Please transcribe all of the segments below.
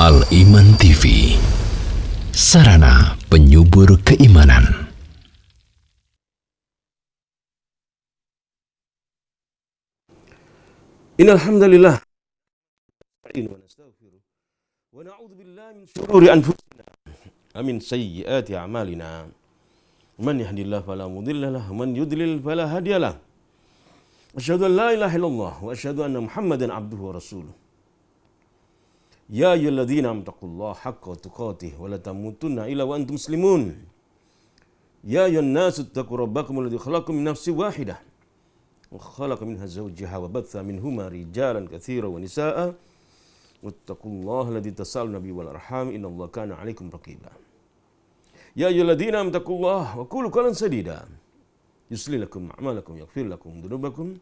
Al-Iman TV, sarana penyubur keimanan. Innal hamdalillah wa nastaghfiruh wa na'udzu billahi min shururi anfusina wa min sayyiati a'malina. Man yahdihillahu fala mudilla lahu wa man yudlil fala hadiya lahu. Asyhadu an la ilaha illallah wa asyhadu anna Muhammadan abduhu wa rasuluh. Ya ayyuhalladzina amanu taqullaha haqqa tuqatih wa la tamutunna illa wa antum muslimun. Ya ayyuhan nasu taqu rabbakum alladzi khalaqakum min nafsin wahidah wa khalaqa minha zawjaha wa batha minhuma rijalan katsiran wa nisaa'a wattaqullaha alladzi tasaaluna bihi wal arham innallaha kana 'alaikum raqiba. Ya ayyuhalladzina amanu taqullaha wa qulu qawlan sadida yuslih lakum a'malakum yaghfir lakum dhunubakum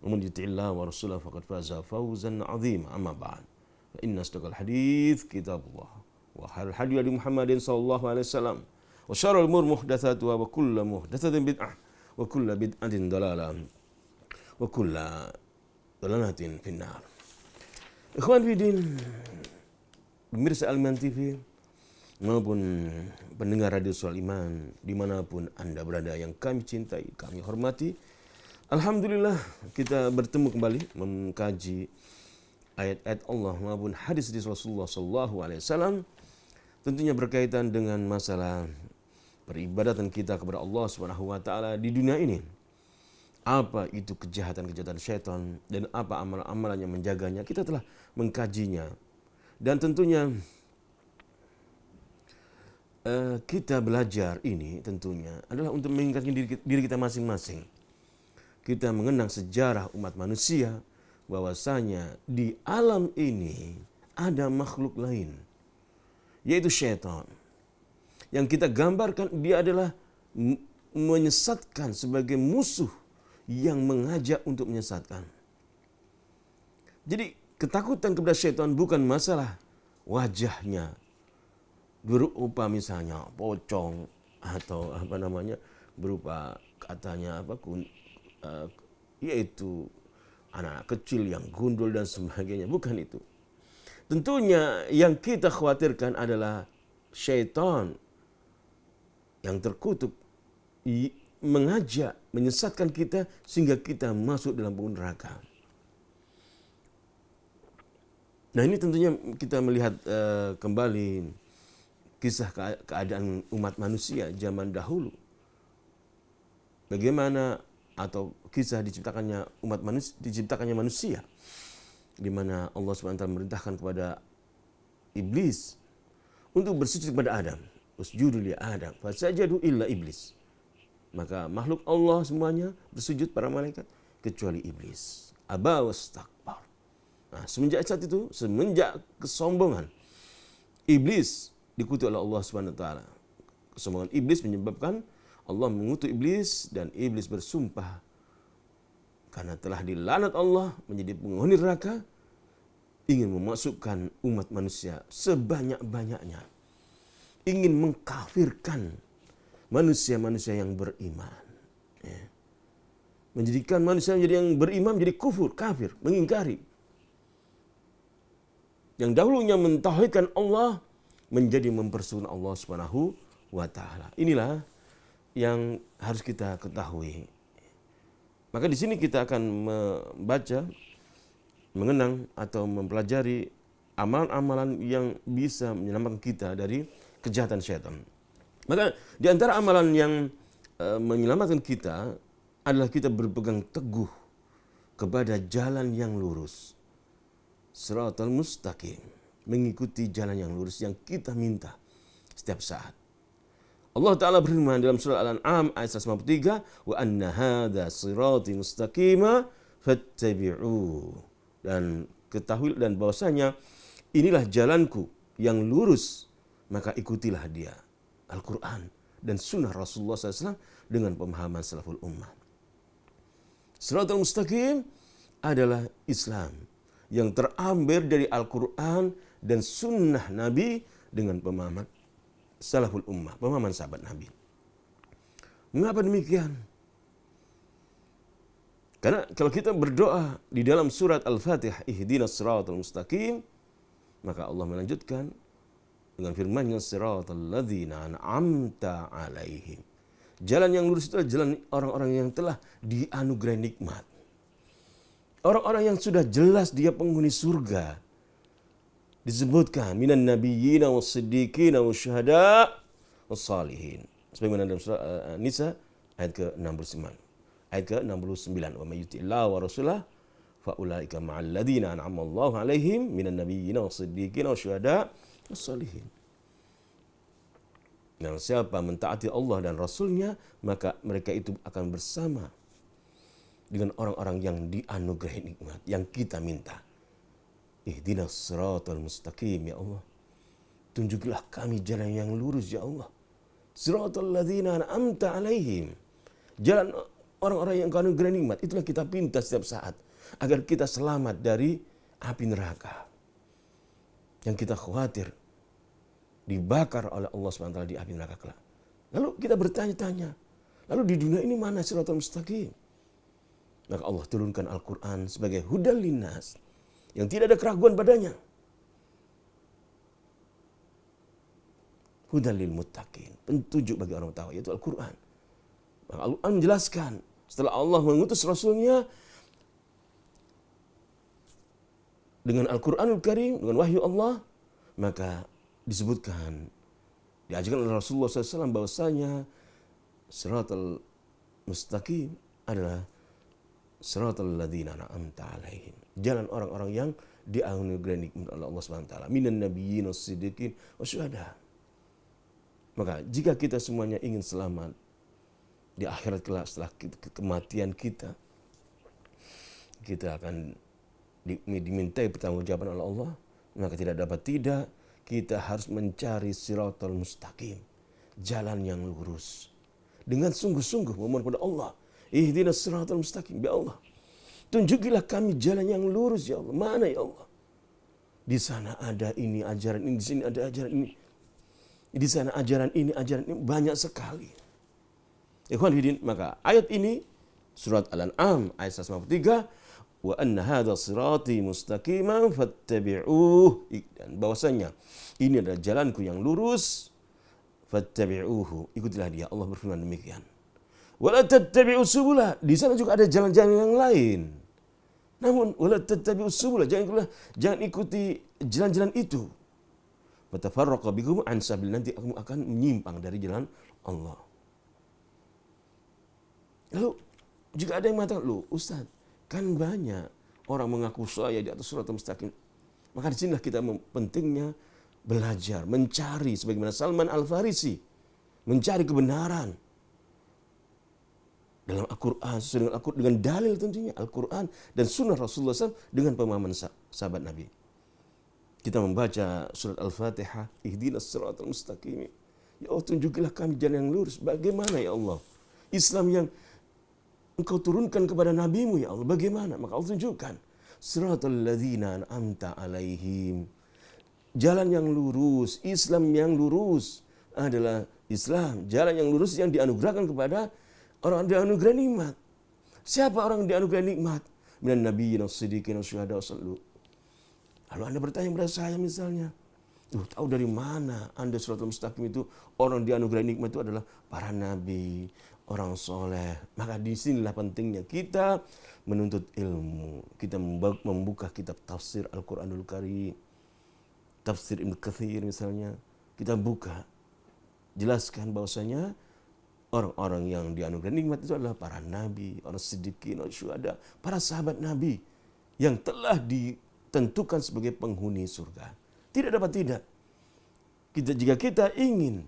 wa man yuti'illaha wa rasulahu faqad faza fawzan 'azima. Amma ba'd. Fa inna asdaqal hadits kitabullah wa khairul hadi hadi Muhammadin sallallahu alaihi wasallam wa syarrul umur muhdatsatuha wa kullu muhdatsatin bid'ah wa kullu bid'atin dhalalah wa kullu dhalalatin finnar. Ikhwan fillah, pemirsa Al-Iman TV maupun pendengar radio Suara Iman dimanapun Anda berada yang kami cintai, kami hormati. Alhamdulillah kita bertemu kembali mengkaji ayat-ayat Allah maupun hadis Rasulullah SAW, tentunya berkaitan dengan masalah peribadatan kita kepada Allah Subhanahu wa taala di dunia ini. Apa itu kejahatan-kejahatan syaitan dan apa amalan-amalan yang menjaganya? Kita telah mengkajinya. Dan tentunya kita belajar ini tentunya adalah untuk mengingatkan diri kita masing-masing. Kita mengenang sejarah umat manusia, bahwasanya di alam ini ada makhluk lain, yaitu syaitan. Yang kita gambarkan dia adalah menyesatkan sebagai musuh yang mengajak untuk menyesatkan. Jadi ketakutan kepada syaitan bukan masalah wajahnya berupa misalnya pocong atau berupa katanya yaitu anak-anak kecil yang gundul dan sebagainya. Bukan itu. Tentunya yang kita khawatirkan adalah syaitan yang terkutuk mengajak, menyesatkan kita sehingga kita masuk dalam neraka. Nah, ini tentunya kita melihat kembali kisah keadaan umat manusia zaman dahulu. Bagaimana atau kisah diciptakannya manusia, di mana Allah SWT merintahkan kepada iblis untuk bersujud kepada Adam. Usjudu li Adam, fasajadu illa iblis. Maka makhluk Allah semuanya bersujud, para malaikat, kecuali iblis. Aba wastakbar. Nah, semenjak kesombongan iblis dikutuk oleh Allah SWT. Kesombongan iblis menyebabkan Allah mengutuk iblis dan iblis bersumpah karena telah dilaknat Allah menjadi penghuni neraka, ingin memasukkan umat manusia sebanyak-banyaknya, ingin mengkafirkan manusia-manusia yang beriman, menjadikan manusia yang beriman menjadi kafir, mengingkari. Yang dahulunya mentauhidkan Allah menjadi mempersekutukan Allah Subhanahu wa taala. Inilah yang harus kita ketahui. Maka di sini kita akan membaca, mengenang atau mempelajari amalan-amalan yang bisa menyelamatkan kita dari kejahatan syaitan. Maka di antara amalan yang menyelamatkan kita adalah kita berpegang teguh kepada jalan yang lurus. Shiratal mustaqim, mengikuti jalan yang lurus yang kita minta setiap saat. Allah Ta'ala berfirman dalam surah Al-An'am ayat 153, wa anna hadha sirati mustaqima fattabi'u. Dan ketahui dan bahwasanya inilah jalanku yang lurus, maka ikutilah dia. Al-Quran dan sunnah Rasulullah SAW dengan pemahaman salaful ummah. Siratal mustaqim adalah Islam yang terambil dari Al-Quran dan sunnah Nabi dengan pemahaman salaful ummah, pemahaman sahabat Nabi. Mengapa demikian? Karena kalau kita berdoa di dalam surat Al-Fatihah, ihdinas siratal mustaqim, Maka Allah melanjutkan dengan firman-Nya, siratal ladzina an'amta 'alaihim. Jalan yang lurus itu adalah jalan orang-orang yang telah dianugerahi nikmat. Orang-orang yang sudah jelas dia penghuni surga. Disebutkan minan nabiyyina was-siddiqina wasyuhada was-salihin. Sebagaimana dalam surah An-Nisa ayat ke-69. Ayat ke-69. Wa may yuti'illah wa rasulah fa ulaika ma'al ladzina an'ama Allahu 'alaihim minan nabiyyina was-siddiqina wasyuhada was-salihin. Dan siapa mentaati Allah dan Rasulnya, maka mereka itu akan bersama dengan orang-orang yang dianugerahi nikmat, yang kita minta. Ihdinas siratal mustaqim, ya Allah. Tunjukilah kami jalan yang lurus, ya Allah. Siratal ladzina an'amta 'alaihim. Jalan orang-orang yang kau anugerahi nikmat. Itulah kita pinta setiap saat, agar kita selamat dari api neraka. Yang kita khawatir dibakar oleh Allah SWT di api neraka kelak. Lalu kita bertanya-tanya, lalu di dunia ini mana siratal mustaqim? Maka Allah turunkan Al-Quran sebagai hudal linnas, yang tidak ada keraguan padanya. Hudal lil muttaqin, petunjuk bagi orang tahu, yaitu Al-Quran. Maka Al-Quran menjelaskan, setelah Allah mengutus Rasulnya dengan Al-Quranul Karim, dengan wahyu Allah, maka disebutkan, diajarkan oleh Rasulullah SAW bahwasanya siratal mustaqim adalah siratal ladzina an'amta 'alaihim. Jalan orang-orang yang dianugerahi nikmat oleh Allah SWT. Minan nabiyyin was-siddiqin wasyuhada. Maka jika kita semuanya ingin selamat di akhirat kelak setelah kematian kita akan dimintai pertanggungjawaban oleh Allah, maka tidak dapat tidak kita harus mencari siratal mustaqim, jalan yang lurus. Dengan sungguh-sungguh memohon kepada Allah, ihdinas siratal mustaqim, ya Allah. Tunjukilah kami jalan yang lurus, ya Allah. Mana, ya Allah? Di sana ada ini ajaran ini, di sini ada ajaran ini. Di sana ajaran ini banyak sekali. Ikhwan fillah, maka ayat ini surat Al-An'am ayat 153, wa anna hadza sirati mustaqiman fattabi'uh, dan bahwasanya ini adalah jalanku yang lurus, fattabi'uhu, ikutilah dia. Allah berfirman demikian. Wa la tattabi'us subula, di sana juga ada jalan-jalan yang lain. Namun wa la tattabi'us subula, jangan ikuti jalan-jalan itu. Fatafarraqa bikum an sabil, nanti kamu akan menyimpang dari jalan Allah. Lalu jika ada yang mengatakan, "Loh, Ustaz, kan banyak orang mengaku saya di atas siratal mustaqim." Maka disinilah kita pentingnya belajar, mencari sebagaimana Salman Al-Farisi mencari kebenaran dalam Al-Quran, sesuai dengan Al-Quran, dengan dalil tentunya Al-Quran dan sunnah Rasulullah SAW dengan pemahaman sahabat Nabi. Kita membaca surat Al-Fatihah, ihdinas siratal mustaqim. Ya Allah, tunjukilah kami jalan yang lurus. Bagaimana, ya Allah? Islam yang Engkau turunkan kepada nabimu, ya Allah, bagaimana? Maka Allah tunjukkan, siratal ladzina an'amta 'alaihim. Jalan yang lurus, Islam yang lurus adalah Islam, jalan yang lurus yang dianugerahkan kepada orang yang dianugerahi nikmat. Siapa orang yang dianugerahi nikmat? Minan nabiyyin was-siddiqin wasyuhada wasallu. Lalu Anda bertanya kepada saya misalnya, tahu dari mana Anda siratal mustaqim itu orang dianugerahi nikmat itu adalah para nabi, orang soleh. Maka disinilah pentingnya kita menuntut ilmu. Kita membuka kitab tafsir Al-Quranul Karim, tafsir Ibnu Katsir misalnya. Kita buka, jelaskan bahwasanya orang-orang yang dianugerahi nikmat itu adalah para nabi, orang siddiqin, orang syuhada, para sahabat nabi yang telah ditentukan sebagai penghuni surga. Tidak dapat tidak. Jika kita ingin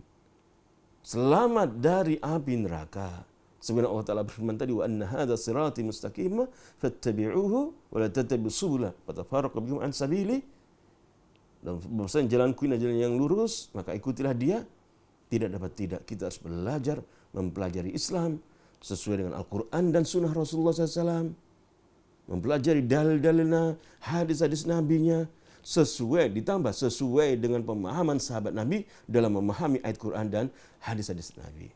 selamat dari api neraka, sebenarnya Allah Ta'ala berfirman tadi, wa anna hadza sirati mustaqima fattabi'uhu wa la tattabi'us subula fatafarraqu bikum an sabili. Dan bahwasanya jalanku ini jalan yang lurus, maka ikutilah dia. Tidak dapat tidak, kita harus belajar mempelajari Islam sesuai dengan Al-Quran dan sunnah Rasulullah SAW, mempelajari dalil-dalilnya, hadis-hadis nabinya, ditambah sesuai dengan pemahaman sahabat Nabi dalam memahami ayat Quran dan hadis-hadis Nabi.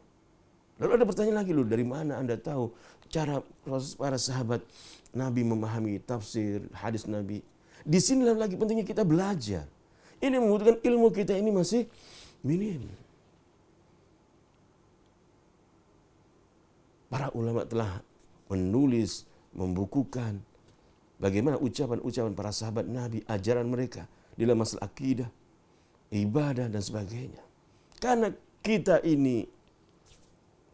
Lalu ada pertanyaan lagi, dari mana Anda tahu cara para sahabat Nabi memahami tafsir hadis Nabi? Di sinilah lagi pentingnya kita belajar. Ini membutuhkan ilmu kita ini masih minim. Para ulama telah menulis, membukukan bagaimana ucapan-ucapan para sahabat Nabi, ajaran mereka dalam masalah akidah, ibadah dan sebagainya. Karena kita ini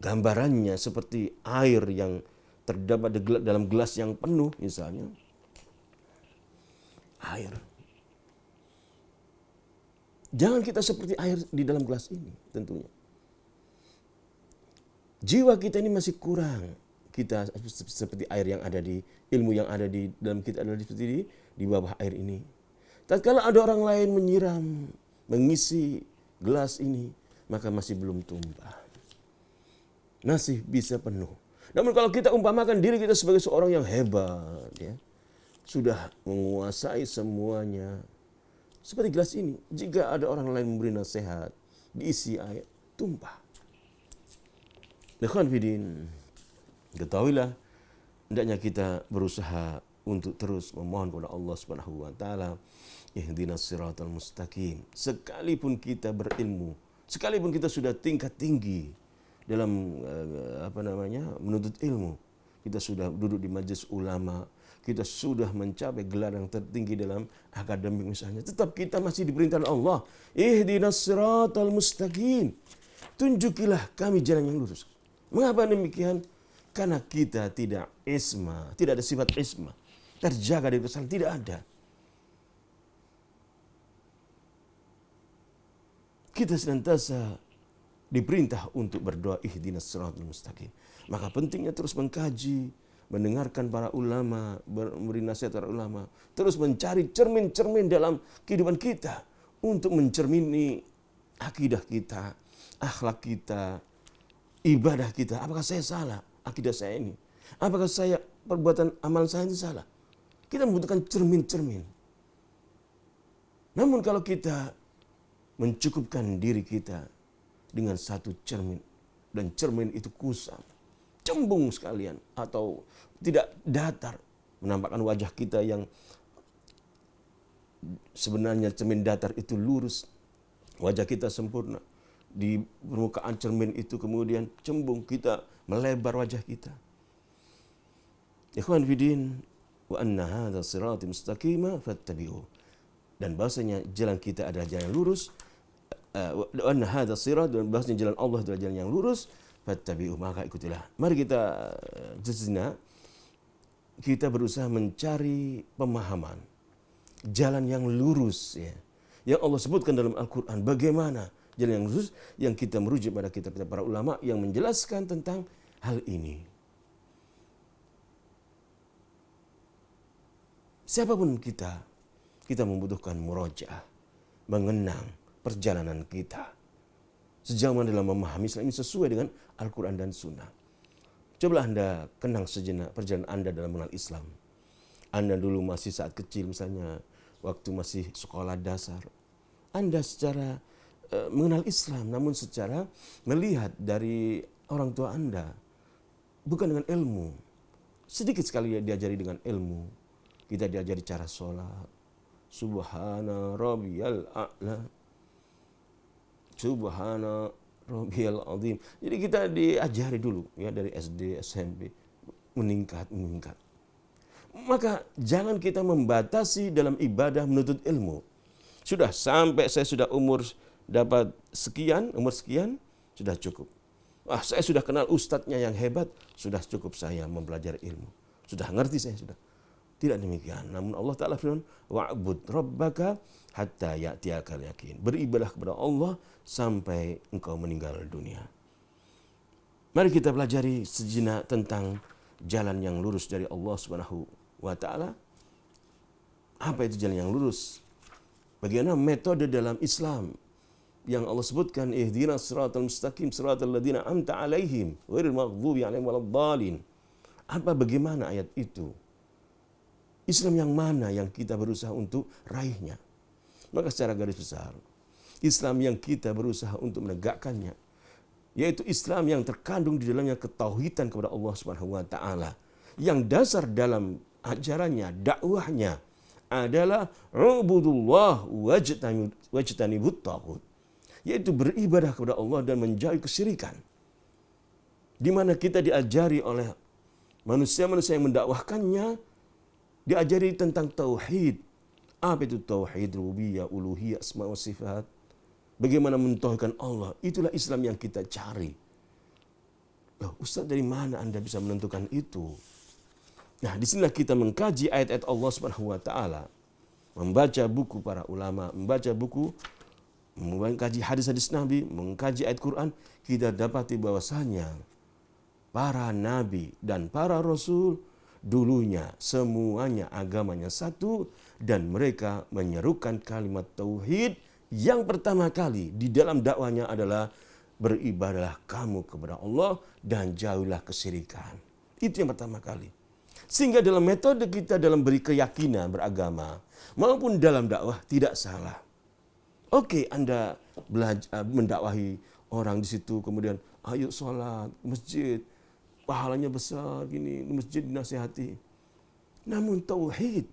gambarannya seperti air yang terdapat dalam gelas yang penuh misalnya. Air. Jangan kita seperti air di dalam gelas ini tentunya. Jiwa kita ini masih kurang. Kita seperti air yang ada di ilmu yang ada di dalam kita adalah seperti di bawah air ini. Tatkala ada orang lain menyiram, mengisi gelas ini, maka masih belum tumbah. Masih bisa penuh. Namun kalau kita umpamakan diri kita sebagai seorang yang hebat, ya, sudah menguasai semuanya. Seperti gelas ini, jika ada orang lain memberi nasihat, diisi air, tumpah. Ikhwan fillah, ketahuilah, hendaknya kita berusaha untuk terus memohon kepada Allah Subhanahu wa taala, ihdinas siratal mustaqim. Sekalipun kita berilmu, sekalipun kita sudah tingkat tinggi dalam menuntut ilmu, kita sudah duduk di majelis ulama, kita sudah mencapai gelar yang tertinggi dalam akademik misalnya, tetap kita masih diperintahkan Allah, ihdinas siratal mustaqim. Tunjukilah kami jalan yang lurus. Mengapa demikian? Karena kita tidak isma, tidak ada sifat isma, terjaga dari kesalahan, tidak ada. Kita senantiasa diperintah untuk berdoa ihdinas siratal mustaqim. Maka pentingnya terus mengkaji, mendengarkan para ulama, memberi nasihat para ulama, terus mencari cermin-cermin dalam kehidupan kita untuk mencermini akidah kita, akhlak kita, ibadah kita. Apakah saya salah akidah saya ini? Apakah saya perbuatan amal saya ini salah? Kita membutuhkan cermin-cermin. Namun kalau kita mencukupkan diri kita dengan satu cermin, dan cermin itu kusam, cembung sekalian, atau tidak datar, menampakkan wajah kita yang sebenarnya cermin datar itu lurus, wajah kita sempurna. Di permukaan cermin itu kemudian cembung, kita melebar wajah kita. Ikhwan fillah, wa anna hadza sirati mustaqima fattabi'u. Dan bahasanya jalan kita adalah jalan yang lurus. Wa anna hadza sirat, dan bahasanya jalan Allah adalah jalan yang lurus, fattabi'u, maka ikutilah. Mari kita sejenak kita berusaha mencari pemahaman jalan yang lurus, ya, yang Allah sebutkan dalam Al-Quran. Bagaimana jalan yang lurus yang kita merujuk pada kitab para ulama yang menjelaskan tentang hal ini. Siapapun kita membutuhkan murojaah, mengenang perjalanan kita sejauh mana dalam memahami Islam ini sesuai dengan Al-Quran dan Sunnah. Cobalah Anda kenang sejenak perjalanan Anda dalam mengenal Islam. Anda dulu masih saat kecil misalnya, waktu masih sekolah dasar, Anda secara mengenal Islam, namun secara melihat dari orang tua Anda, bukan dengan ilmu. Sedikit sekali diajari dengan ilmu. Kita diajari cara sholat, subhana rabbiyal a'la, subhana rabbiyal azim. Jadi kita diajari dulu, ya, dari SD, SMP, meningkat. Maka jangan kita membatasi dalam ibadah menuntut ilmu. Sudah sampai saya sudah umur sekian, sudah cukup. Saya sudah kenal ustadznya yang hebat, sudah cukup saya mempelajari ilmu. Sudah ngerti saya sudah. Tidak demikian. Namun Allah Ta'ala firman, wa'bud rabbaka hatta ya'tiyakal yakin. Beribadah kepada Allah sampai engkau meninggal dunia. Mari kita pelajari sejenak tentang jalan yang lurus dari Allah Subhanahu wa Ta'ala. Apa itu jalan yang lurus? Bagaimana metode dalam Islam yang Allah sebutkan, ihdinas siratal mustaqim siratal ladzina an'amta 'alaihim ghairil maghdubi 'alaihim waladdallin. Bagaimana ayat itu? Islam yang mana yang kita berusaha untuk raihnya? Maka secara garis besar, Islam yang kita berusaha untuk menegakkannya, yaitu Islam yang terkandung di dalamnya ketauhidan kepada Allah Subhanahu wa Ta'ala, yang dasar dalam ajarannya, dakwahnya adalah ubudullah wajtanibut taghut, yaitu beribadah kepada Allah dan menjauhi kesyirikan. Di mana kita diajari oleh manusia-manusia yang mendakwahkannya, diajari tentang tauhid. Apa itu tauhid? Rububiyah, uluhiyah, asma wa sifat. Bagaimana mentauhidkan Allah. Itulah Islam yang kita cari. Loh, Ustaz, dari mana Anda bisa menentukan itu? Nah, disinilah kita mengkaji ayat-ayat Allah Subhanahu wa taala, membaca buku para ulama, mengkaji hadis-hadis Nabi, mengkaji ayat Quran, kita dapati bahwasanya para nabi dan para rasul dulunya semuanya agamanya satu, dan mereka menyerukan kalimat tauhid. Yang pertama kali di dalam dakwanya adalah beribadahlah kamu kepada Allah dan jauhilah kesyirikan. Itu yang pertama kali. Sehingga dalam metode kita dalam beri keyakinan beragama maupun dalam dakwah tidak salah. Oke, Anda belajar mendakwahi orang di situ, kemudian ayo sholat masjid, pahalanya besar gini, masjid dinasihati. Namun tauhid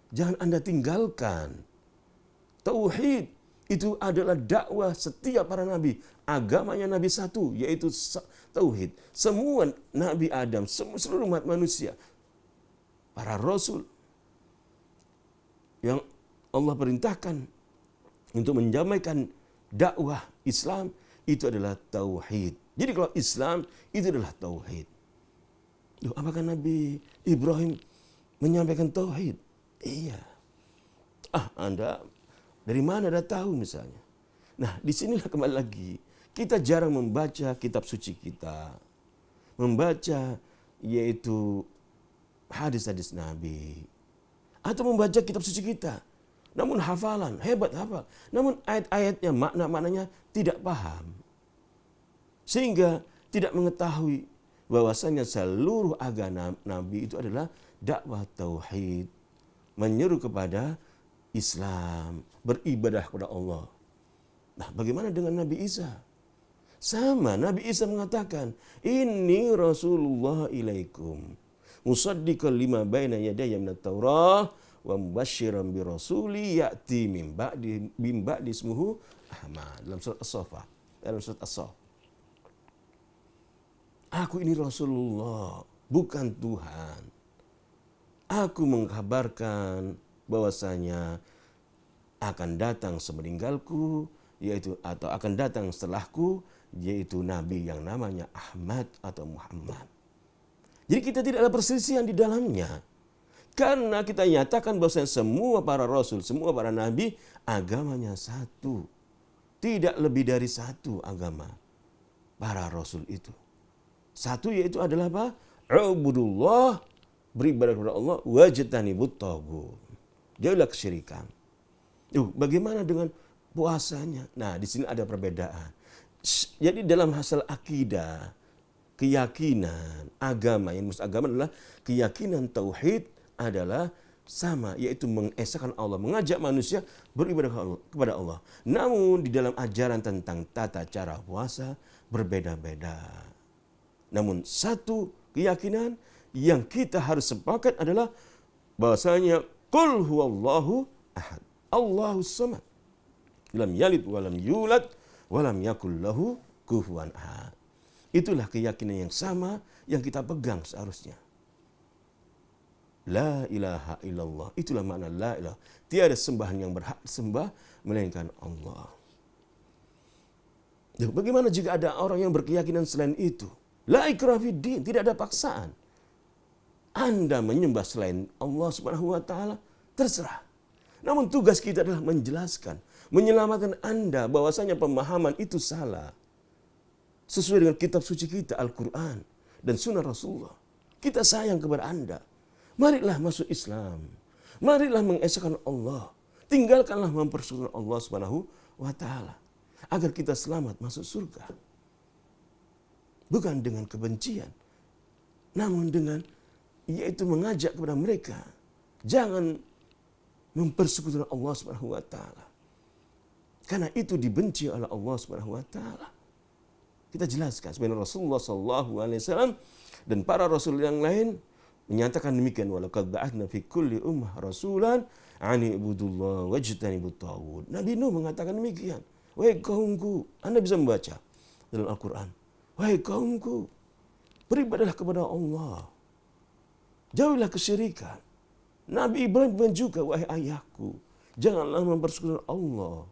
jangan Anda tinggalkan. Tauhid itu adalah dakwah setiap para nabi. Agamanya Nabi satu, yaitu tauhid. Semua Nabi Adam, seluruh umat manusia, para rasul yang Allah perintahkan untuk menjalankan dakwah Islam itu adalah tauhid. Jadi kalau Islam itu adalah tauhid. Loh, apakah Nabi Ibrahim menyampaikan tauhid? Iya. Anda dari mana dah tahu misalnya? Nah, disinilah kembali lagi kita jarang membaca kitab suci kita, membaca yaitu hadis-hadis Nabi, atau membaca kitab suci kita. Namun hafalan, hebat hafal. Namun ayat-ayatnya, makna-maknanya tidak paham. Sehingga tidak mengetahui bahwasanya seluruh agama Nabi itu adalah dakwah tauhid, menyeru kepada Islam, beribadah kepada Allah. Nah, bagaimana dengan Nabi Isa? Sama, Nabi Isa mengatakan, "Inni Rasulullah ilaikum, musaddiqan lima baina yadayya minat Taurah, wa mubasysyiran bi rasuli ya'ti min ba'di ismuhu Ahmad." Dalam surat As-Saffat, dalam surat As-Saff. Aku ini Rasulullah, bukan Tuhan. Aku mengkabarkan bahwasanya akan datang sepeninggalku, yaitu atau akan datang setelahku, yaitu Nabi yang namanya Ahmad atau Muhammad. Jadi kita tidak ada perselisihan di dalamnya. Karena kita nyatakan bahwa semua para rasul, semua para nabi agamanya satu. Tidak lebih dari satu agama para rasul itu. Satu yaitu adalah apa? Ubudullah, beribadah kepada Allah, wajtanibut taghut. Jauhilah kesyirikan. Bagaimana dengan puasanya? Nah, di sini ada perbedaan. Jadi dalam hasil akidah, keyakinan, agama, yang maksud agama adalah keyakinan tauhid adalah sama, yaitu mengesahkan Allah, mengajak manusia beribadah kepada Allah. Namun di dalam ajaran tentang tata cara puasa berbeda-beda. Namun satu keyakinan yang kita harus sepakat adalah bahwasanya qul huwallahu ahad, Allahus samad, lam yalid walam yulad walam yakul lahu kufuwan ahad. Itulah keyakinan yang sama yang kita pegang seharusnya. La ilaha illallah. Itulah makna la ilaha. Tiada sembahan yang berhak disembah melainkan Allah. Bagaimana jika ada orang yang berkeyakinan selain itu? La ikraha fiddin, tidak ada paksaan. Anda menyembah selain Allah Subhanahu wa taala, terserah. Namun tugas kita adalah menjelaskan, menyelamatkan Anda bahwasanya pemahaman itu salah. Sesuai dengan kitab suci kita Al-Quran dan sunnah Rasulullah. Kita sayang kepada Anda. Marilah masuk Islam. Marilah mengesahkan Allah. Tinggalkanlah mempersekutukan Allah Subhanahu wa taala agar kita selamat masuk surga. Bukan dengan kebencian, namun dengan yaitu mengajak kepada mereka jangan mempersekutukan Allah Subhanahu wa taala. Karena itu dibenci oleh Allah Subhanahu wa taala. Kita jelaskan sebenarnya Rasulullah sallallahu alaihi wasallam dan para rasul yang lain menyatakan demikian, walaqad ba'atsna fi kulli ummah rasulan ani ibudullah wajtanibut taghut. Nabi Nuh mengatakan demikian. Wahai kaumku, Anda bisa membaca dalam Al-Quran. Wahai kaumku, beribadahlah kepada Allah. Jauhilah kesyirikan. Nabi Ibrahim pun juga, wahai ayahku, janganlah mempersekutukan Allah.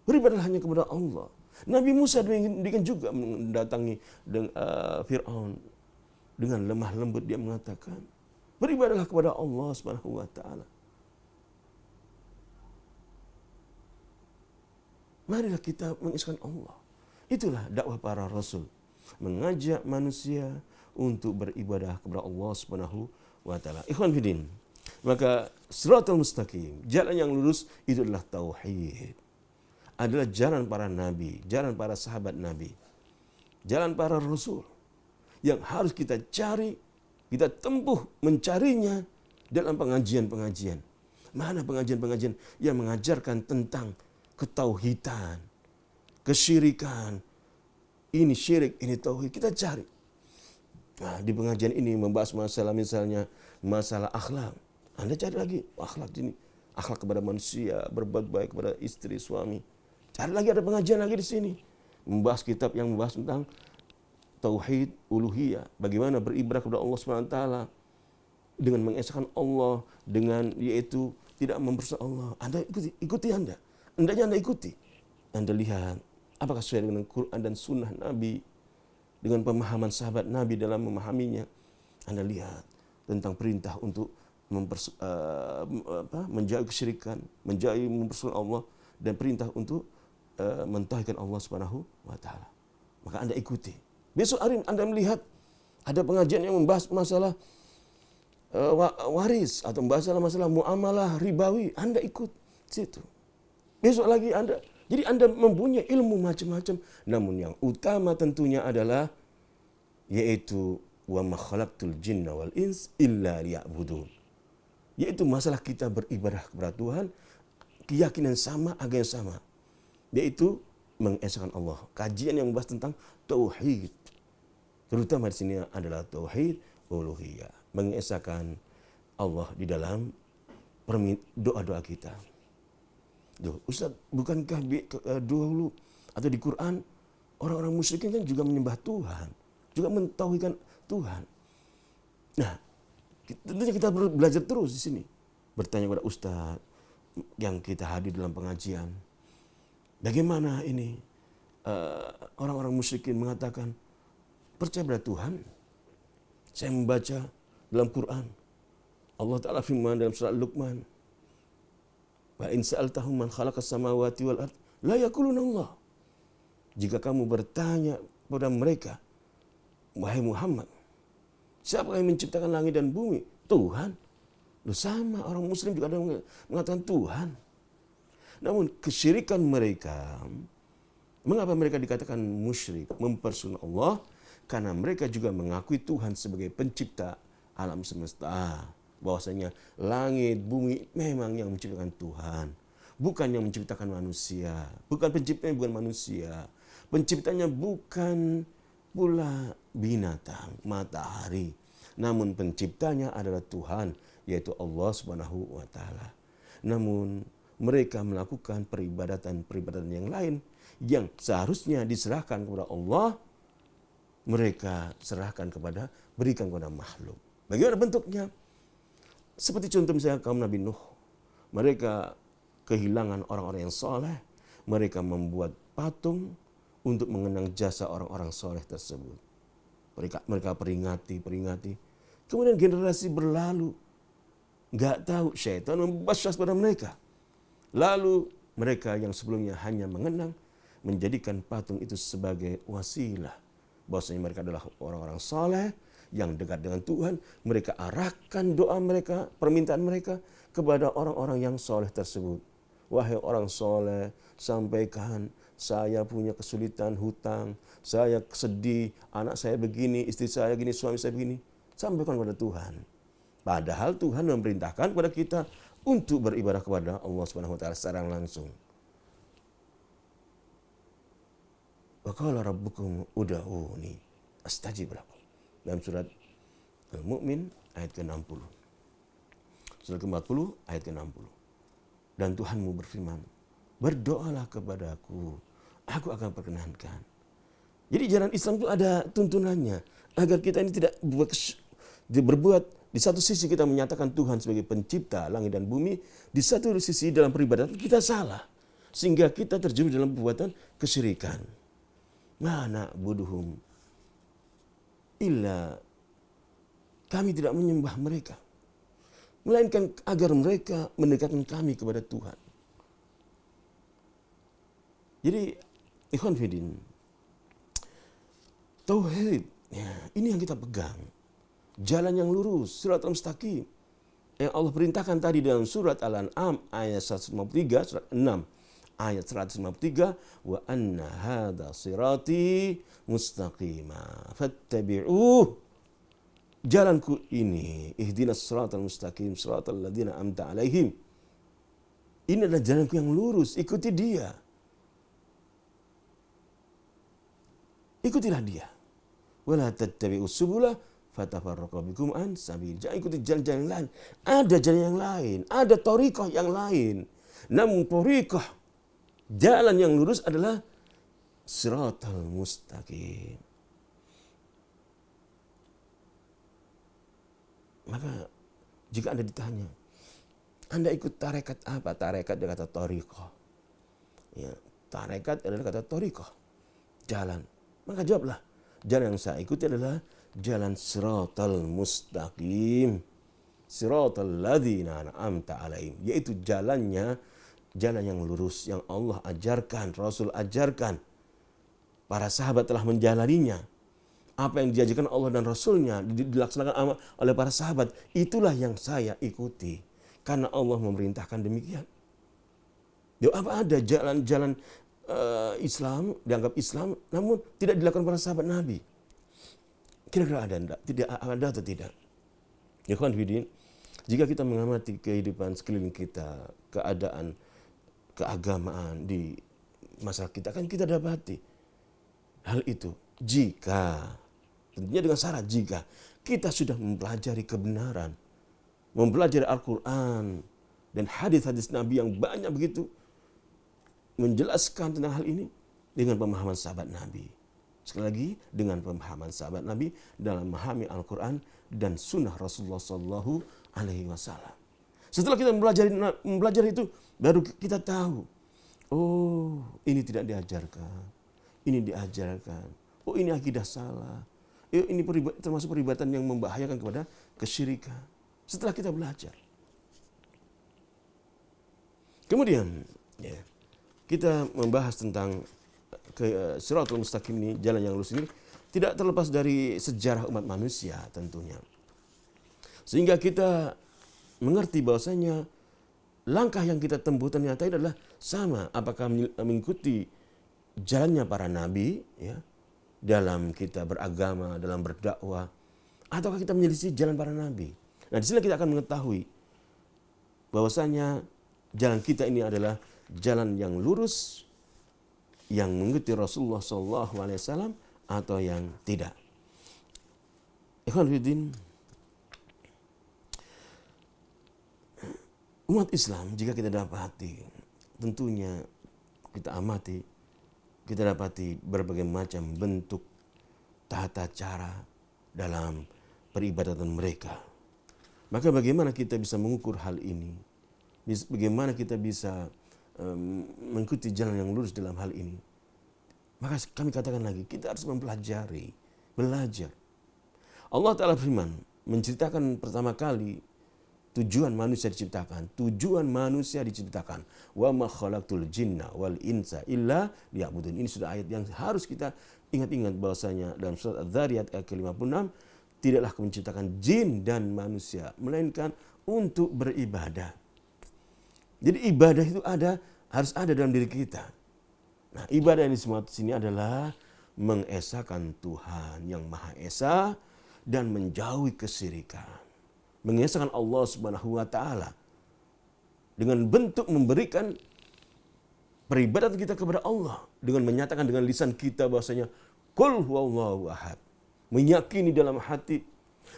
Beribadahlah hanya kepada Allah. Nabi Musa demikian juga mendatangi Fir'aun dengan lemah lembut, dia mengatakan, beribadahlah kepada Allah Subhanahu wa taala. Marilah kita mengisahkan Allah. Itulah dakwah para rasul, mengajak manusia untuk beribadah kepada Allah Subhanahu wa taala. Ikhwan fillah, maka siratal mustaqim, jalan yang lurus itu adalah tauhid. Adalah jalan para nabi, jalan para sahabat nabi, jalan para rasul yang harus kita cari, kita tempuh mencarinya dalam pengajian-pengajian. Mana pengajian-pengajian yang mengajarkan tentang ketauhidan, kesyirikan, ini syirik, ini tauhid, kita cari. Nah, di pengajian ini membahas masalah misalnya masalah akhlak. Anda cari lagi akhlak ini, akhlak kepada manusia, berbuat baik kepada istri, suami. Cari lagi, ada pengajian lagi di sini. Membahas kitab yang membahas tentang tauhid uluhiyah, bagaimana beribadah kepada Allah SWT dengan mengesahkan Allah, dengan yaitu tidak mempersekutukan Allah. Anda ikuti Anda. Hendaknya Anda ikuti. Anda lihat apakah sesuai dengan Quran dan sunnah Nabi, dengan pemahaman sahabat Nabi dalam memahaminya. Anda lihat tentang perintah untuk menjauhi kesyirikan, menjauhi mempersekutukan Allah, dan perintah untuk mentauhidkan Allah Subhanahu wa taala. Maka Anda ikuti. Besok hari Anda melihat ada pengajian yang membahas masalah waris atau masalah muamalah ribawi, Anda ikut situ. Besok lagi Anda, jadi Anda mempunyai ilmu macam-macam, namun yang utama tentunya adalah yaitu wa ma khalaqtul jinna wal ins illa liya'budun. Yaitu masalah kita beribadah kepada Tuhan, keyakinan sama, agama yang sama, yaitu mengesahkan Allah. Kajian yang membahas tentang tauhid, terutama di sini adalah tauhid uluhiyah, mengesahkan Allah di dalam doa-doa kita. Duh, Ustaz, bukankah dulu atau di Quran orang-orang musyrikin kan juga menyembah Tuhan, juga mentauhidkan Tuhan. Nah, tentunya kita belajar terus di sini, bertanya kepada Ustaz yang kita hadir dalam pengajian, bagaimana ini orang-orang musyrikin mengatakan percaya pada Tuhan. Saya membaca dalam Quran, Allah Ta'ala firman dalam surat Luqman, wa in sa'altahum man khalaqas samawati wal ard la yaquluna Allah. Jika kamu bertanya kepada mereka, wahai Muhammad, siapa yang menciptakan langit dan bumi? Tuhan. Loh, sama orang muslim juga ada mengatakan Tuhan. Namun kesyirikan mereka, mengapa mereka dikatakan musyrik, mempersekutukan Allah? Karena mereka juga mengakui Tuhan sebagai pencipta alam semesta. Bahwasanya langit, bumi memang yang menciptakan Tuhan, bukan yang menciptakan manusia. Bukan penciptanya, bukan manusia. Penciptanya bukan pula binatang, matahari. Namun penciptanya adalah Tuhan, yaitu Allah Subhanahu wa taala. Namun mereka melakukan peribadatan yang lain yang seharusnya diserahkan kepada Allah, mereka berikan kepada makhluk. Bagaimana bentuknya? Seperti contoh misalnya kaum Nabi Nuh. Mereka kehilangan orang-orang yang soleh. Mereka membuat patung untuk mengenang jasa orang-orang soleh tersebut. Mereka peringati. Kemudian generasi berlalu. Gak tahu, syaitan membaswas pada mereka. Lalu mereka yang sebelumnya hanya mengenang, menjadikan patung itu sebagai wasilah. Bahwasanya mereka adalah orang-orang soleh yang dekat dengan Tuhan. Mereka arahkan doa mereka, permintaan mereka kepada orang-orang yang soleh tersebut. Wahai orang soleh, sampaikan, saya punya kesulitan hutang, saya sedih, anak saya begini, istri saya begini, suami saya begini. Sampaikan kepada Tuhan. Padahal Tuhan memerintahkan kepada kita untuk beribadah kepada Allah Subhanahu wa taala secara langsung. Wa qala rabbukum ud'uni astajib lakum. Dalam surat Al-Mu'min ayat ke-60. Surat ke-40 ayat ke-60. Dan Tuhanmu berfirman, berdoalah kepadaku, aku akan perkenankan. Jadi jalan Islam itu ada tuntunannya. Agar kita ini tidak berbuat, di satu sisi kita menyatakan Tuhan sebagai pencipta langit dan bumi, di satu sisi dalam peribadatan kita salah. Sehingga kita terjerumus dalam perbuatan kesyirikan. Mana buduhum illa, kami tidak menyembah mereka, melainkan agar mereka mendekatkan kami kepada Tuhan. Jadi, ikhwan fillah, tauhid, ya, ini yang kita pegang. Jalan yang lurus, siratal mustaqim. Yang Allah perintahkan tadi dalam surat Al-An'am ayat 153, surat 6 ayat 153, wa anna hadza sirati mustaqima fattabi'uh. Jalanku ini, ihdinas siratal mustaqim, siratal ladzina an'amta 'alaihim. Ini adalah jalanku yang lurus, ikuti dia. Ikutilah dia. Wala tattabi'us subula fatafarraqu bikum an sabil. Jangan ikuti jalan-jalan yang lain. Ada jalan yang lain, ada thariqah yang lain. Namun thariqah, jalan yang lurus adalah siratal mustaqim. Maka jika Anda ditanya, Anda ikut tarekat apa? Tarekat dia kata thariqah. Ya, tarekat adalah kata thariqah, jalan. Maka jawablah, jalan yang saya ikuti adalah jalan siratal mustaqim, siratal ladzina an'amta 'alaihim, yaitu jalan yang lurus yang Allah ajarkan, Rasul ajarkan. Para sahabat telah menjalaninya. Apa yang diajarkan Allah dan Rasulnya dilaksanakan oleh para sahabat, itulah yang saya ikuti. Karena Allah memerintahkan demikian. Ya, apa ada jalan-jalan Islam, dianggap Islam, namun tidak dilakukan para sahabat Nabi? Kira-kira ada enggak? Tidak ada atau tidak? Ya kawan hadirin, jika kita mengamati kehidupan sekeliling kita, keadaan keagamaan di masyarakat kita, kan kita dapati hal itu. Jika, tentunya dengan syarat, jika kita sudah mempelajari kebenaran, mempelajari Al-Quran dan hadis-hadis Nabi yang banyak begitu menjelaskan tentang hal ini dengan pemahaman sahabat Nabi. Sekali lagi, dengan pemahaman sahabat Nabi dalam memahami Al-Quran dan sunnah Rasulullah Sallallahu Alaihi Wasallam. Setelah kita mempelajari itu, baru kita tahu, oh ini tidak diajarkan, ini diajarkan. Oh ini akidah salah. Ini termasuk peribatan yang membahayakan kepada kesyirikan. Setelah kita belajar. Kemudian, ya, kita membahas tentang siratal mustaqim ini, jalan yang lurus ini, tidak terlepas dari sejarah umat manusia tentunya. Sehingga kita mengerti bahwasanya langkah yang kita tempuh ternyata adalah sama. Apakah mengikuti jalannya para nabi, ya, dalam kita beragama, dalam berdakwah, ataukah kita menyelisih jalan para nabi. Nah, di sini kita akan mengetahui bahwasanya jalan kita ini adalah jalan yang lurus, yang mengikuti Rasulullah SAW atau yang tidak. Ikhwan fillah, umat Islam jika kita dapati, tentunya kita amati, kita dapati berbagai macam bentuk tata cara dalam peribadatan mereka. Maka bagaimana kita bisa mengukur hal ini? Bagaimana kita bisa mengikuti jalan yang lurus dalam hal ini? Maka kami katakan lagi, kita harus mempelajari, belajar. Allah Ta'ala firman, menceritakan pertama kali tujuan manusia diciptakan. Tujuan manusia diciptakan. Wa ma khalaqtul jinna wal insa illa liya'budun. Ini sudah ayat yang harus kita ingat-ingat bahwasanya dalam surat Adz-Dzariyat ayat ke-56, tidaklah Aku menciptakan jin dan manusia melainkan untuk beribadah. Jadi ibadah itu harus ada dalam diri kita. Nah, ibadah yang disebut sini adalah mengesahkan Tuhan yang Maha Esa dan menjauhi kesyirikan. Mengesahkan Allah Subhanahu wa taala dengan bentuk memberikan peribadatan kita kepada Allah dengan menyatakan dengan lisan kita bahwasanya qul huwallahu ahad. Meyakini dalam hati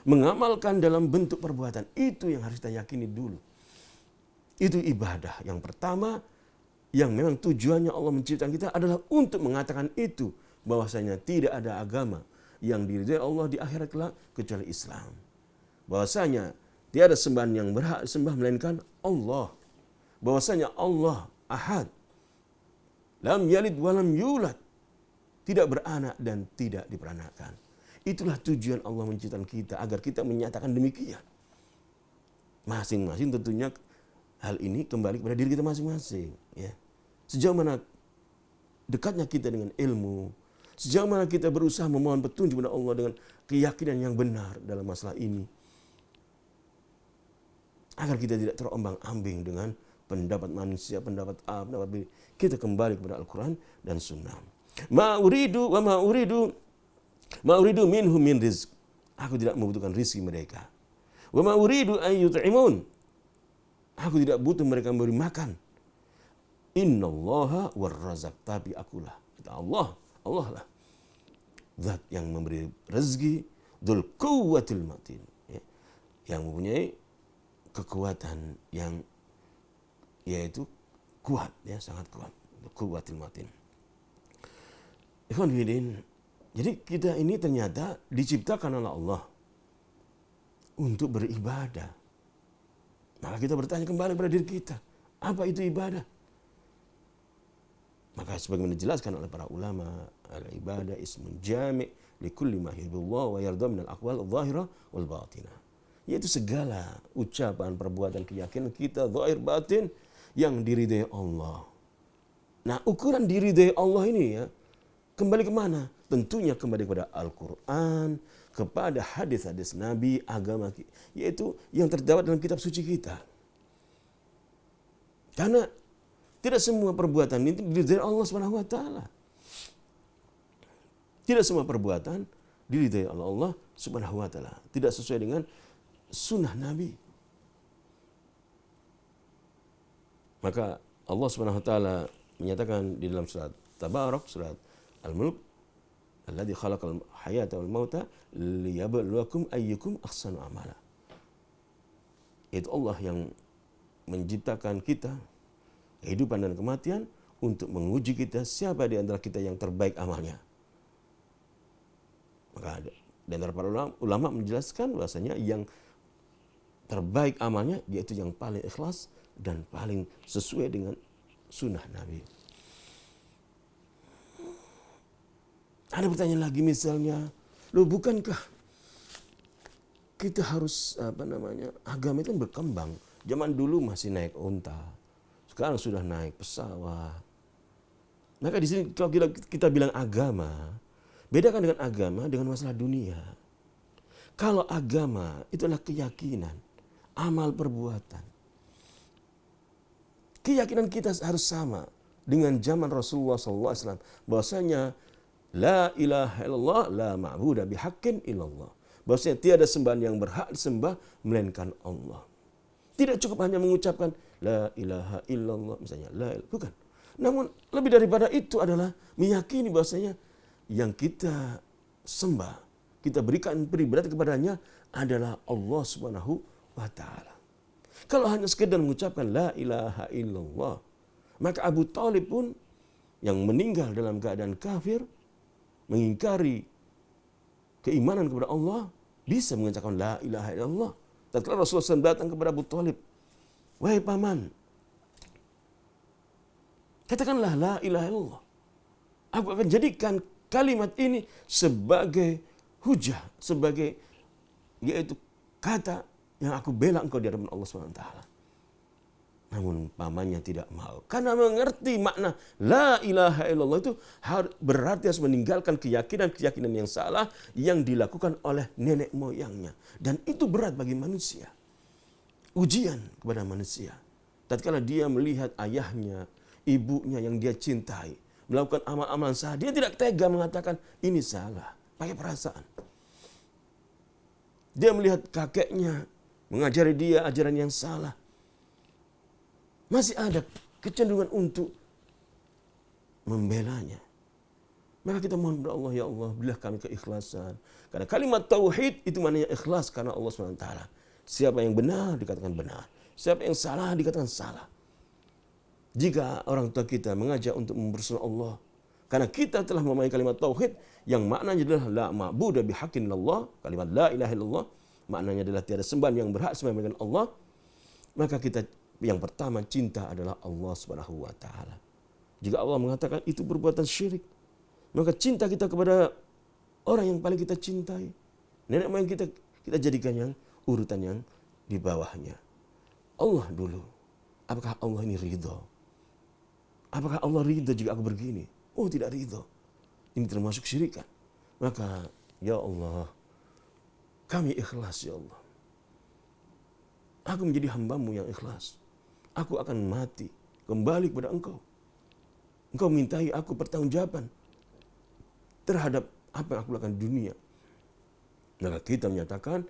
Mengamalkan dalam bentuk perbuatan, itu yang harus kita yakini dulu. Itu ibadah. Yang pertama, yang memang tujuannya Allah menciptakan kita adalah untuk mengatakan itu, bahwasanya tidak ada agama yang diridhai Allah di akhirat kelak kecuali Islam. Bahwasanya tiada sembahan yang berhak disembah melainkan Allah. Bahwasanya Allah Ahad, lam yalid walam yulad, tidak beranak dan tidak diperanakan. Itulah tujuan Allah menciptakan kita, agar kita menyatakan demikian. Masing-masing tentunya hal ini kembali kepada diri kita masing-masing. Ya. Sejauh mana dekatnya kita dengan ilmu, sejauh mana kita berusaha memohon petunjuk kepada Allah dengan keyakinan yang benar dalam masalah ini, agar kita tidak terombang-ambing dengan pendapat manusia, pendapat A, pendapat B. Kita kembali kepada Al-Quran dan Sunnah. Ma uridu minhum min rizq. Aku tidak membutuhkan rizki mereka. Wa ma uridu an yut'imun. Aku tidak butuh mereka memberi makan. Innallaha warrazaq. Tapi akulah, kata Allah lah zat yang memberi rezeki, dzul quwwatil matin. Ya. Yang mempunyai kekuatan yang yaitu kuat, ya, sangat kuat. Quwwatil matin. Ikhwan fillah, jadi kita ini ternyata diciptakan oleh Allah untuk beribadah. Maka kita bertanya kembali pada diri kita, apa itu ibadah? Maka sebagaimana dijelaskan oleh para ulama, al-ibadah ismun jami' li kulli ma yuhibbullah wa yarda min al-aqwal adh-dhahira wal batinah. Yaitu segala ucapan, perbuatan, keyakinan kita zahir batin yang diridai Allah. Nah, ukuran diridai Allah ini, ya, kembali kemana? Tentunya kembali kepada Al-Quran, kepada hadis-hadis Nabi, agama, yaitu yang terdapat dalam kitab suci kita. Karena tidak semua perbuatan itu diridai Allah Subhanahu wa taala. Tidak semua perbuatan diridai oleh Allah Subhanahu wa taala. Tidak sesuai dengan sunnah Nabi. Maka Allah Subhanahu wa taala menyatakan di dalam surat Tabarak, surat Al-Mulk, alladzi khalaqal hayata wal mauta liyabluwakum ayyukum ahsanu amala. Itu Allah yang menciptakan kita, kehidupan dan kematian, untuk menguji kita siapa di antara kita yang terbaik amalnya. Maka di antara para ulama menjelaskan bahwasanya yang terbaik amalnya yaitu yang paling ikhlas dan paling sesuai dengan sunnah Nabi. Ada pertanyaan lagi misalnya, bukankah kita harus agama itu kan berkembang. Zaman dulu masih naik unta, sekarang sudah naik pesawat. Maka di sini kalau kita bilang agama, bedakan dengan agama dengan masalah dunia. Kalau agama itu adalah keyakinan, amal perbuatan. Keyakinan kita harus sama dengan zaman Rasulullah SAW. Bahwasanya la ilaha illallah la ma'budu bihaqqin illallah. Bahwasanya tiada sembahan yang berhak disembah melainkan Allah. Tidak cukup hanya mengucapkan la ilaha illallah misalnya, bukan. Namun lebih daripada itu adalah meyakini bahwasanya yang kita sembah, kita berikan peribadatan kepadanya adalah Allah Subhanahu wa taala. Kalau hanya sekedar mengucapkan la ilaha illallah, maka Abu Thalib pun yang meninggal dalam keadaan kafir, mengingkari keimanan kepada Allah, bisa mengucapkan la ilaha illallah. Tatkala Rasulullah SAW datang kepada Abu Thalib, wahai paman, katakanlah la ilaha illallah. Aku akan jadikan kalimat ini sebagai hujah, sebagai yaitu kata yang aku bela engkau di hadapan Allah SWT. Namun pamannya tidak mau. Karena mengerti makna la ilaha illallah itu berarti harus meninggalkan keyakinan-keyakinan yang salah yang dilakukan oleh nenek moyangnya. Dan itu berat bagi manusia. Ujian kepada manusia. Tatkala dia melihat ayahnya, ibunya yang dia cintai melakukan amal-amalan salah, dia tidak tega mengatakan ini salah, pakai perasaan. Dia melihat kakeknya mengajari dia ajaran yang salah, masih ada kecenderungan untuk membelanya. Maka kita mohon kepada Allah, ya Allah, berilah kami keikhlasan. Karena kalimat tauhid itu maknanya ikhlas karena Allah SWT. Siapa yang benar dikatakan benar, siapa yang salah dikatakan salah. Jika orang tua kita mengajak untuk mempersembahkan Allah, karena kita telah memahami kalimat tauhid yang maknanya adalah la ma'budu bihaqqin illallah, kalimat la ilaha illallah maknanya adalah tiada sembahan yang berhak selain Allah, maka kita yang pertama cinta adalah Allah Subhanahu wa taala. Jika Allah mengatakan itu perbuatan syirik, maka cinta kita kepada orang yang paling kita cintai, nenek moyang kita jadikan yang urutan yang di bawahnya. Allah dulu. Apakah Allah ini ridho? Apakah Allah ridho jika aku begini? Oh, tidak ridho. Ini termasuk syirikan. Maka ya Allah, kami ikhlas ya Allah. Aku menjadi hambamu yang ikhlas. Aku akan mati kembali kepada Engkau. Engkau mintai aku pertanggungjawaban terhadap apa yang aku lakukan di dunia. Maka kita menyatakan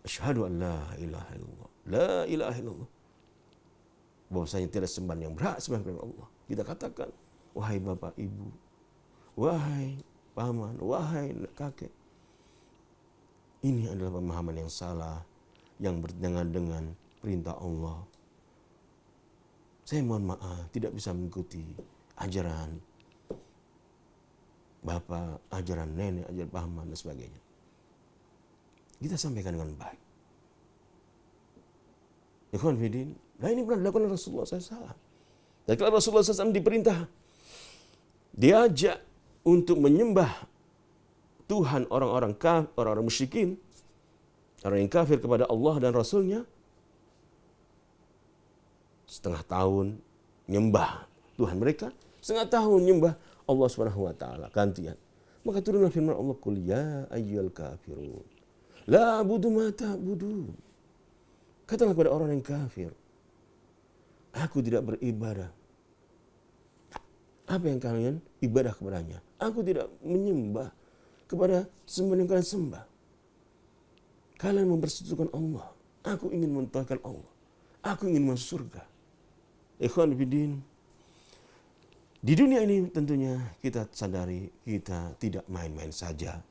asyhadu an la ilaha illallah. La ilaha illallah. Bahwasanya tiada sembahan yang berhak selain Allah. Kita katakan, wahai bapak ibu, wahai paman, wahai kakek. Ini adalah pemahaman yang salah yang bertentangan dengan perintah Allah. Saya mohon maaf tidak bisa mengikuti ajaran bapak, ajaran nenek, ajaran paman dan sebagainya. Kita sampaikan dengan baik. Ikhwan fillah, nah ini pernah dilakukan oleh Rasulullah SAW. Dan kalau Rasulullah SAW diperintah, diajak untuk menyembah Tuhan orang-orang musyrikin, orang yang kafir kepada Allah dan Rasulnya, setengah tahun menyembah Tuhan mereka, setengah tahun menyembah Allah Subhanahu wa taala, gantian. Maka turunlah firman Allah, qul ya ayyuhal kafirun la a'budu ma ta'budun. Katakanlah kepada orang yang kafir, aku tidak beribadah apa yang kalian ibadah kepadanya. Aku tidak menyembah kepada sembahan yang kalian sembah. Kalian mempersekutukan Allah. Aku ingin mentauhidkan Allah. Aku ingin masuk surga. Ikhwan fillah, di dunia ini tentunya kita sadari kita tidak main-main saja.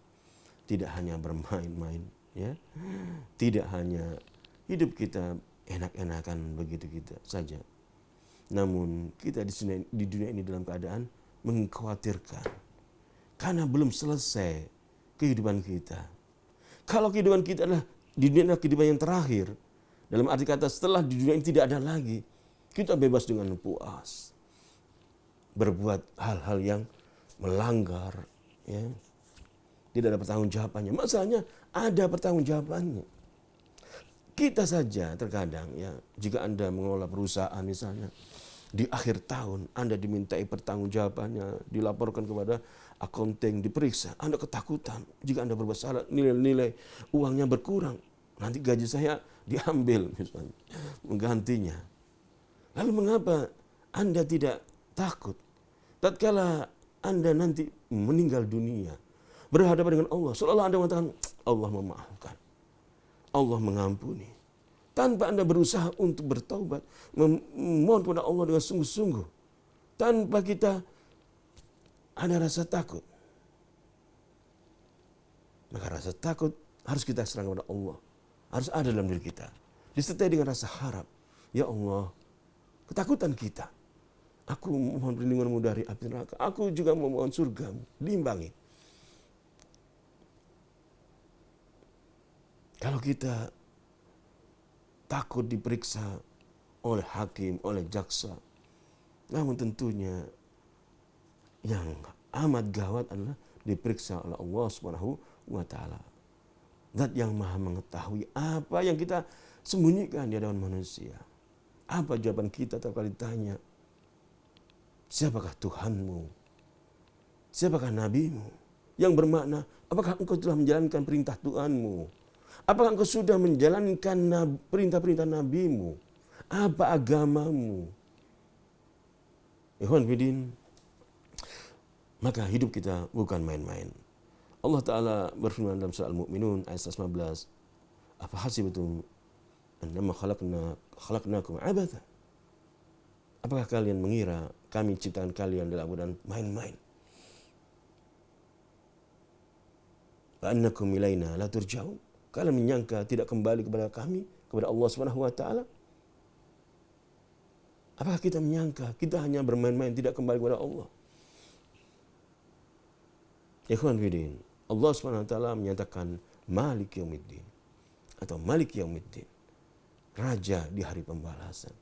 Tidak hanya bermain-main, ya. Tidak hanya hidup kita enak-enakan begitu kita saja. Namun kita di dunia ini dalam keadaan mengkhawatirkan karena belum selesai kehidupan kita. Kalau kehidupan kita adalah di dunia adalah kehidupan yang terakhir, dalam arti kata setelah di dunia ini tidak ada lagi, kita bebas dengan puas berbuat hal-hal yang melanggar, ya. Tidak ada pertanggungjawabannya. Masalahnya ada pertanggungjawabannya. Kita saja terkadang, ya, jika Anda mengelola perusahaan misalnya, di akhir tahun Anda dimintai pertanggungjawabannya, dilaporkan kepada akunting, diperiksa. Anda ketakutan jika Anda berbuat salah, nilai uangnya berkurang. Nanti gaji saya diambil misalnya, menggantinya. Lalu mengapa Anda tidak takut tatkala Anda nanti meninggal dunia, berhadapan dengan Allah, seolah-olah Anda mengatakan Allah memaafkan, Allah mengampuni, tanpa Anda berusaha untuk bertaubat, memohon kepada Allah dengan sungguh-sungguh, tanpa kita ada rasa takut. Maka rasa takut harus kita serahkan kepada Allah, harus ada dalam diri kita, disertai dengan rasa harap. Ya Allah, ketakutan kita, aku mohon perlindungan-Mu dari api neraka, aku juga memohon surga-Mu, diimbangi. Kalau kita takut diperiksa oleh hakim, oleh jaksa, namun tentunya yang amat gawat adalah diperiksa oleh Allah Subhanahu wa taala. Zat yang Maha mengetahui apa yang kita sembunyikan di hadapan manusia. Apa jawaban kita tatkala ditanya, siapakah Tuhanmu? Siapakah nabimu? Yang bermakna, apakah engkau telah menjalankan perintah Tuhanmu? Apakah engkau sudah menjalankan perintah-perintah nabimu? Apa agamamu? Ikhwan fillah, maka hidup kita bukan main-main. Allah Ta'ala berfirman dalam surah Al-Mu'minun ayat 15, apa hasibatum annama khalaqnakum abatha? Apakah kalian mengira kami ciptakan kalian dalam keadaan main-main? wa annakum ilaina la turja'un. Kalian menyangka tidak kembali kepada kami, kepada Allah Subhanahu wa taala? Apakah kita menyangka kita hanya bermain-main tidak kembali kepada Allah? Ikhwan fillah, Allah Subhanahu wa taala menyatakan Malik Yaumiddin atau Malik Yaumiddin, raja di hari pembalasan,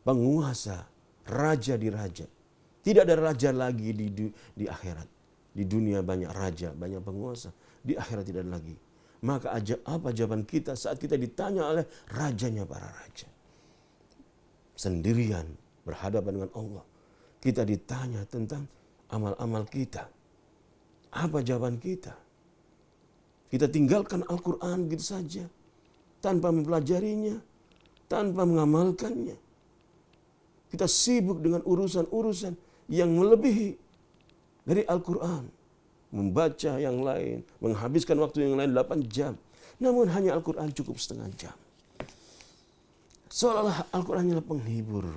penguasa, raja di raja. Tidak ada raja lagi di akhirat. Di dunia banyak raja, banyak penguasa. Di akhirat tidak ada lagi. Maka apa jawaban kita saat kita ditanya oleh rajanya para raja? Sendirian berhadapan dengan Allah. Kita ditanya tentang amal-amal kita. Apa jawaban kita? Kita tinggalkan Al-Quran gitu saja, tanpa mempelajarinya, tanpa mengamalkannya. Kita sibuk dengan urusan-urusan yang melebihi dari Al-Quran. Membaca yang lain, menghabiskan waktu yang lain 8 jam. Namun hanya Al-Quran cukup setengah jam. Seolah-olah Al-Quran adalah penghibur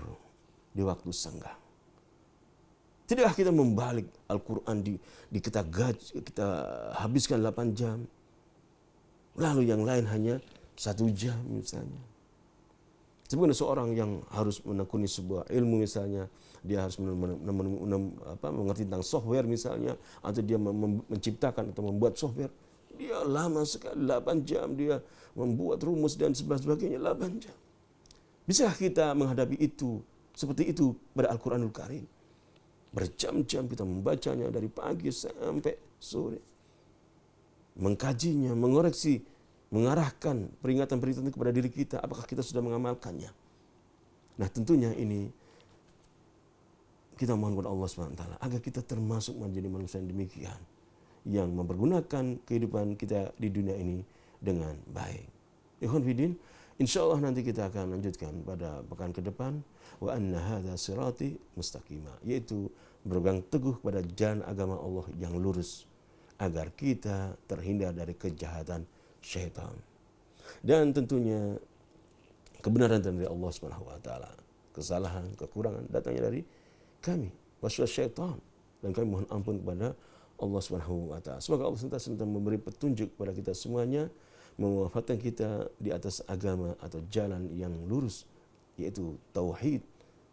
di waktu senggang. Tidakkah kita membalik Al-Quran kita habiskan 8 jam. Lalu yang lain hanya 1 jam misalnya. Sebenarnya seorang yang harus menekuni sebuah ilmu misalnya, dia harus mengerti tentang software misalnya, atau dia menciptakan atau membuat software, dia lama sekali 8 jam dia membuat rumus dan sebagainya 8 jam. Bisakah kita menghadapi itu seperti itu pada Al-Quranul Karim? Berjam-jam kita membacanya dari pagi sampai sore, mengkajinya, mengoreksi, mengarahkan peringatan-peringatan kepada diri kita. Apakah kita sudah mengamalkannya? Nah, tentunya ini kita mohon kepada Allah SWT agar kita termasuk menjadi manusia yang demikian, yang mempergunakan kehidupan kita di dunia ini dengan baik. Ikhwan fillah, insyaallah nanti kita akan lanjutkan pada pekan ke depan. Wa anna hadza sirati mustaqima, yaitu berpegang teguh pada jalan agama Allah yang lurus, agar kita terhindar dari kejahatan syaitan. Dan tentunya kebenaran dari Allah Subhanahu wa taala. Kesalahan, kekurangan datangnya dari kami, waswas syaitan, dan kami mohon ampun kepada Allah Subhanahu wa taala. Semoga Allah senantiasa memberi petunjuk kepada kita semuanya, mewafatkan kita di atas agama atau jalan yang lurus, yaitu tauhid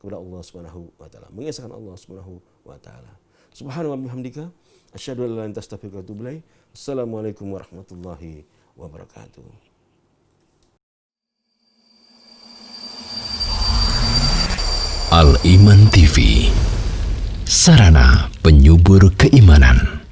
kepada Allah Subhanahu wa taala, mengesahkan Allah Subhanahu wa taala. Subhanallah bihamdika, asyhadu an la ilaha illa anta astaghfiruka wa atubu ilaik. Assalamualaikum warahmatullahi wabarakatuh. Al-Iman TV, sarana penyubur keimanan.